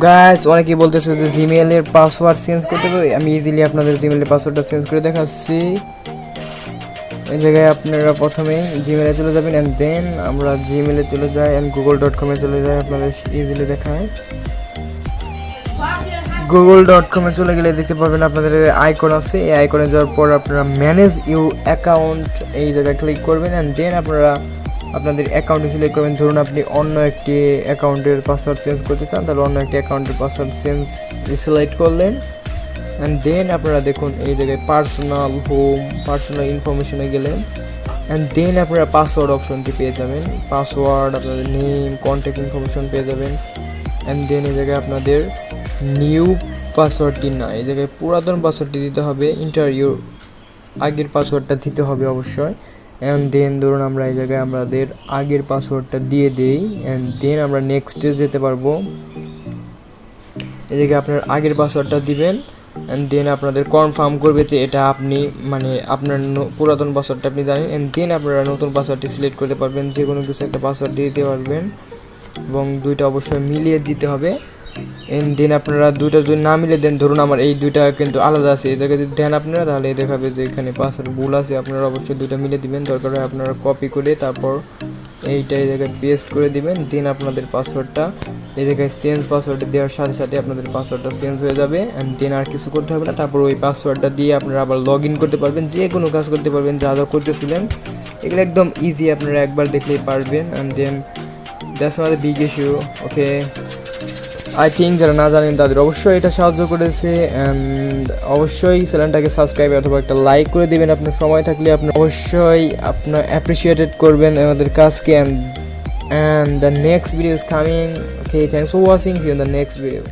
Guys অনেকেই বলতেছে যে জিমেইলের পাসওয়ার্ড চেঞ্জ করতে হবে। আমি ইজিলি আপনাদের জিমেইলের পাসওয়ার্ডটা চেঞ্জ করে দেখাচ্ছি। এই জায়গায় আপনারা প্রথমে জিমেইলে চলে যাবেন অ্যান্ড দেন আমরা জিমেইলে চলে যাই অ্যান্ড google.com চলে যাই। আপনাদের ইজিলি দেখায় google.com চলে গেলে দেখতে পাবেন আপনাদের আইকন আছে। এই আইকনে যাওয়ার পর আপনারা ম্যানেজ ইউ অ্যাকাউন্ট এই জায়গায় ক্লিক করবেন অ্যান্ড দেন আপনারা আপনাদের অ্যাকাউন্টে সিলেক্ট করবেন। ধরুন আপনি অন্য একটি অ্যাকাউন্টের পাসওয়ার্ড চেঞ্জ করতে চান, তাহলে অন্য একটি অ্যাকাউন্টের পাসওয়ার্ড চেঞ্জ সিলেক্ট করলেন অ্যান্ড দেন আপনারা দেখুন এই জায়গায় পার্সোনাল হোম পার্সোনাল ইনফরমেশনে গেলেন অ্যান্ড দেন আপনারা পাসওয়ার্ড অপশনটি পেয়ে যাবেন। পাসওয়ার্ড আপনাদের নেম কন্ট্যাক্ট ইনফরমেশন পেয়ে যাবেন অ্যান্ড দেন এই জায়গায় আপনাদের নিউ পাসওয়ার্ডটি না, এই জায়গায় পুরাতন পাসওয়ার্ডটি দিতে হবে। ইন্টারভিউ আগের পাসওয়ার্ডটা দিতে হবে অবশ্যই। অ্যান্ড দেন ধরুন আমরা এই জায়গায় আমাদের আগের পাসওয়ার্ডটা দিয়ে দেই অ্যান্ড দেন আমরা নেক্সটে যেতে পারবো। এই জায়গায় আপনার আগের পাসওয়ার্ডটা দিবেন অ্যান্ড দেন আপনাদের কনফার্ম করবে যে এটা আপনি মানে আপনার পুরাতন পাসওয়ার্ডটা আপনি জানেন অ্যান্ড দেন আপনারা নতুন পাসওয়ার্ডটি সিলেক্ট করতে পারবেন। যে কোনো কিছু একটা পাসওয়ার্ড দিতে পারবেন এবং দুইটা অবশ্যই মিলিয়ে দিতে হবে। এন্ড দেন আপনারা দুইটা যদি না মিলে দেন, ধরুন আমার এই দুইটা কিন্তু আলাদা আছে, এই জায়গায় যদি দেন আপনারা তাহলে দেখাবে যে এখানে পাসওয়ার্ড ভুল আছে। আপনারা অবশ্যই দুইটা মিলে দিবেন, দরকার হয় আপনারা কপি করে তারপর এইটা এই জায়গায় পেস্ট করে দিবেন। দেন আপনাদের পাসওয়ার্ডটা এই জায়গায় চেঞ্জ পাসওয়ার্ড দেওয়ার সাথে সাথে আপনাদের পাসওয়ার্ডটা চেঞ্জ হয়ে যাবে অ্যান্ড দেন আর কিছু করতে হবে না। তারপর ওই পাসওয়ার্ডটা দিয়ে আপনারা আবার লগ ইন করতে পারবেন, যে কোনো কাজ করতে পারবেন যা যা করতেছিলেন। এগুলো একদম ইজি, আপনারা একবার দেখলেই পারবেন। And then that's not a big issue. Okay, I think যারা না জানেন তাদের অবশ্যই এটা সাহায্য করেছে অ্যান্ড অবশ্যই চ্যানেলটাকে সাবস্ক্রাইব অথবা একটা লাইক করে দেবেন। আপনার সময় থাকলে আপনি অবশ্যই আপনার অ্যাপ্রিসিয়েটেড করবেন আমাদের কাজকে। And the next video is coming. Okay, thanks for watching, see you in the next video.